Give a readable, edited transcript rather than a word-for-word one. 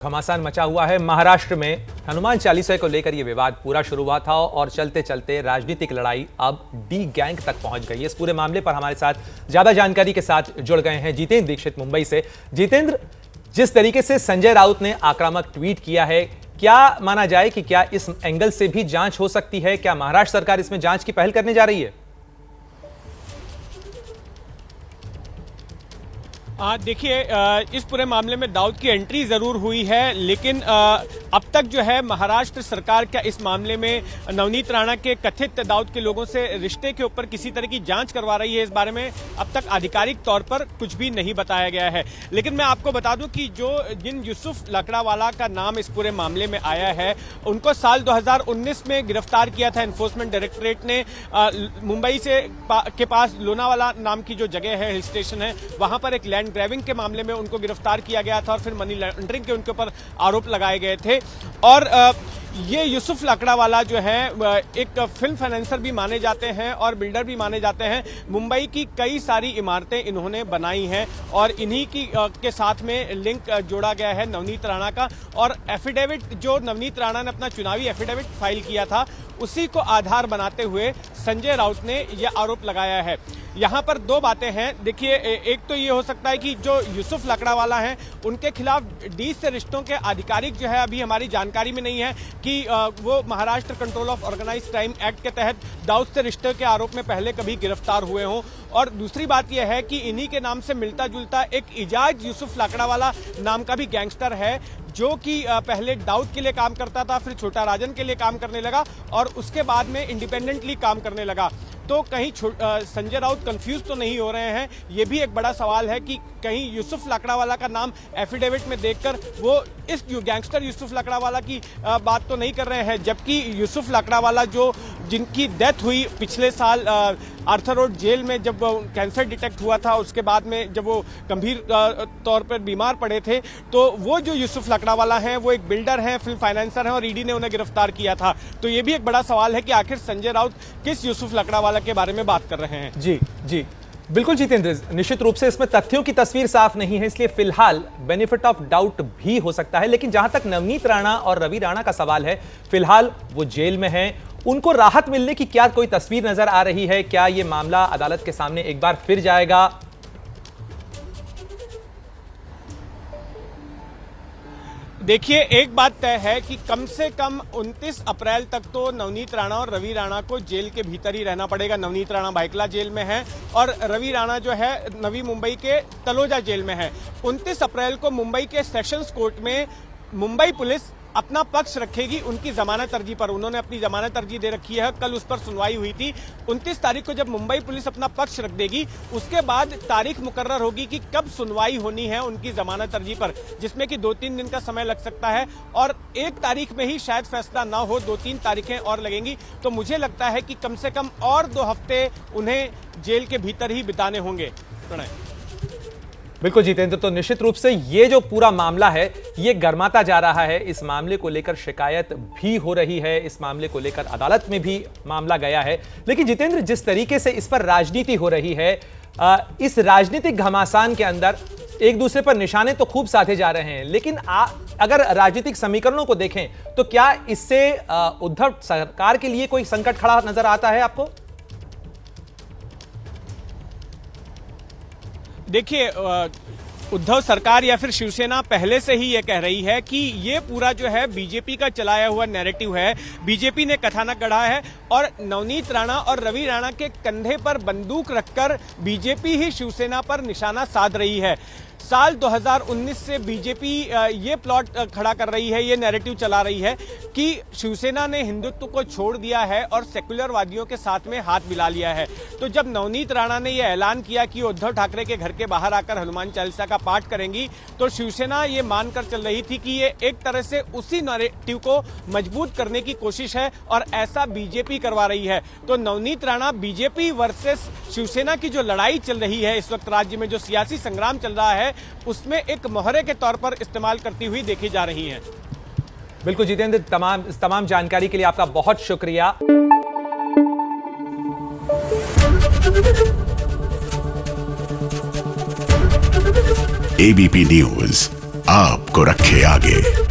घमासान मचा हुआ है महाराष्ट्र में। हनुमान चालीसा को लेकर यह विवाद पूरा शुरू हुआ था और चलते चलते राजनीतिक लड़ाई अब डी गैंग तक पहुंच गई है। इस पूरे मामले पर हमारे साथ ज्यादा जानकारी के साथ जुड़ गए हैं जितेंद्र दीक्षित मुंबई से। जितेंद्र, जिस तरीके से संजय राउत ने आक्रामक ट्वीट किया है, क्या माना जाए कि क्या इस एंगल से भी जांच हो सकती है? क्या महाराष्ट्र सरकार इसमें जांच की पहल करने जा रही है? देखिए, इस पूरे मामले में दाऊद की एंट्री जरूर हुई है, लेकिन अब तक जो है महाराष्ट्र सरकार क्या इस मामले में नवनीत राणा के कथित दाऊद के लोगों से रिश्ते के ऊपर किसी तरह की जांच करवा रही है, इस बारे में अब तक आधिकारिक तौर पर कुछ भी नहीं बताया गया है। लेकिन मैं आपको बता दूं कि जिन यूसुफ लकड़ावाला का नाम इस पूरे मामले में आया है, उनको साल 2019 में गिरफ्तार किया था एनफोर्समेंट डायरेक्टरेट ने। मुंबई के पास लोनावाला नाम की जो जगह है, हिल स्टेशन है, वहां पर एक लैंड ग्रैबिंग के मामले में उनको गिरफ्तार किया गया था और फिर मनी लॉन्ड्रिंग के उनके ऊपर आरोप लगाए गए थे। और ये यूसुफ लकड़ावाला जो है एक फिल्म फाइनेंसर भी माने जाते हैं और बिल्डर भी माने जाते हैं। मुंबई की कई सारी इमारतें इन्होंने बनाई हैं और इन्हीं के साथ में लिंक जोड़ा गया है नवनीत राणा का। और एफिडेविट जो नवनीत राणा ने अपना चुनावी एफिडेविट फाइल किया था, उसी को आधार बनाते हुए संजय राउत ने यह आरोप लगाया है। यहाँ पर दो बातें हैं। देखिए, एक तो ये हो सकता है कि जो यूसुफ लकड़ावाला हैं, उनके खिलाफ डी से रिश्तों के आधिकारिक जो है अभी हमारी जानकारी में नहीं है कि वो Maharashtra control of organised crime act के तहत दाऊद से रिश्ते के आरोप में पहले कभी गिरफ्तार हुए हों। और दूसरी बात यह है कि इन्हीं के नाम से मिलता जुलता एक इजाज यूसुफ लकड़ावाला नाम का भी गैंगस्टर है, जो कि पहले दाऊद के लिए काम करता था, फिर छोटा राजन के लिए काम करने लगा और उसके बाद में इंडिपेंडेंटली काम करने लगा। तो कहीं संजय राउत कंफ्यूज तो नहीं हो रहे हैं? ये भी एक बड़ा सवाल है कि कहीं यूसुफ लकड़ावाला का नाम एफिडेविट में देखकर वो इस गैंगस्टर यूसुफ लकड़ावाला की बात तो नहीं कर रहे हैं, जबकि यूसुफ लकड़ावाला जिनकी डेथ हुई पिछले साल आर्थर रोड जेल में, जब कैंसर डिटेक्ट हुआ था, उसके बाद में जब वो गंभीर तौर पर बीमार पड़े थे, तो वो जो यूसुफ लकड़ावाला हैं वो एक बिल्डर हैं, फिल्म फाइनेंसर हैं और ईडी ने उन्हें गिरफ्तार किया था। तो ये भी एक बड़ा सवाल है कि आखिर संजय राउत किस यूसुफ लकड़ावाला के बारे में बात कर रहे हैं। जी बिल्कुल जितेंद्र, निश्चित रूप से इसमें तथ्यों की तस्वीर साफ नहीं है, इसलिए फिलहाल बेनिफिट ऑफ डाउट भी हो सकता है। लेकिन जहां तक नवनीत राणा और रवि राणा का सवाल है, फिलहाल वो जेल में हैं, उनको राहत मिलने की क्या कोई तस्वीर नजर आ रही है? क्या ये मामला अदालत के सामने एक बार फिर जाएगा? देखिए, एक बात तय है कि कम से कम 29 अप्रैल तक तो नवनीत राणा और रवि राणा को जेल के भीतर ही रहना पड़ेगा। नवनीत राणा भायखला जेल में है और रवि राणा जो है नवी मुंबई के तलोजा जेल में है। 29 अप्रैल को मुंबई के सेशंस कोर्ट में मुंबई पुलिस अपना पक्ष रखेगी उनकी जमानत अर्जी पर। उन्होंने अपनी जमानत अर्जी दे रखी है, कल उस पर सुनवाई हुई थी। 29 तारीख को जब मुंबई पुलिस अपना पक्ष रख देगी, उसके बाद तारीख मुकर्रर होगी कि कब सुनवाई होनी है उनकी जमानत अर्जी पर, जिसमें कि 2-3 दिन का समय लग सकता है और 1 तारीख में ही शायद फैसला ना हो, 2-3 तारीखें और लगेंगी। तो मुझे लगता है कि कम से कम और 2 हफ्ते उन्हें जेल के भीतर ही बिताने होंगे। प्रणय। बिल्कुल जितेंद्र, तो निश्चित रूप से ये जो पूरा मामला है ये गर्माता जा रहा है। इस मामले को लेकर शिकायत भी हो रही है, इस मामले को लेकर अदालत में भी मामला गया है। लेकिन जितेंद्र, जिस तरीके से इस पर राजनीति हो रही है, इस राजनीतिक घमासान के अंदर एक दूसरे पर निशाने तो खूब साधे जा रहे हैं, लेकिन अगर राजनीतिक समीकरणों को देखें तो क्या इससे उद्धव सरकार के लिए कोई संकट खड़ा नजर आता है आपको? देखिए, उद्धव सरकार या फिर शिवसेना पहले से ही ये कह रही है कि ये पूरा जो है बीजेपी का चलाया हुआ नैरेटिव है, बीजेपी ने कथानक गढ़ा है और नवनीत राणा और रवि राणा के कंधे पर बंदूक रखकर बीजेपी ही शिवसेना पर निशाना साध रही है। साल 2019 से बीजेपी ये प्लॉट खड़ा कर रही है, ये नैरेटिव चला रही है कि शिवसेना ने हिंदुत्व को छोड़ दिया है और सेक्युलरवादियों के साथ में हाथ मिला लिया है। तो जब नवनीत राणा ने यह ऐलान किया कि उद्धव ठाकरे के घर के बाहर आकर हनुमान चालीसा का पाठ करेंगी, तो शिवसेना ये मानकर चल रही थी कि ये एक तरह से उसी नैरेटिव को मजबूत करने की कोशिश है और ऐसा बीजेपी करवा रही है। तो नवनीत राणा बीजेपी वर्सेस शिवसेना की जो लड़ाई चल रही है इस वक्त राज्य में, जो सियासी संग्राम चल रहा है, उसमें एक मोहरे के तौर पर इस्तेमाल करती हुई देखी जा रही हैं। बिल्कुल जितेंद्र, तमाम जानकारी के लिए आपका बहुत शुक्रिया। एबीपी न्यूज आपको रखे बढ़े आगे।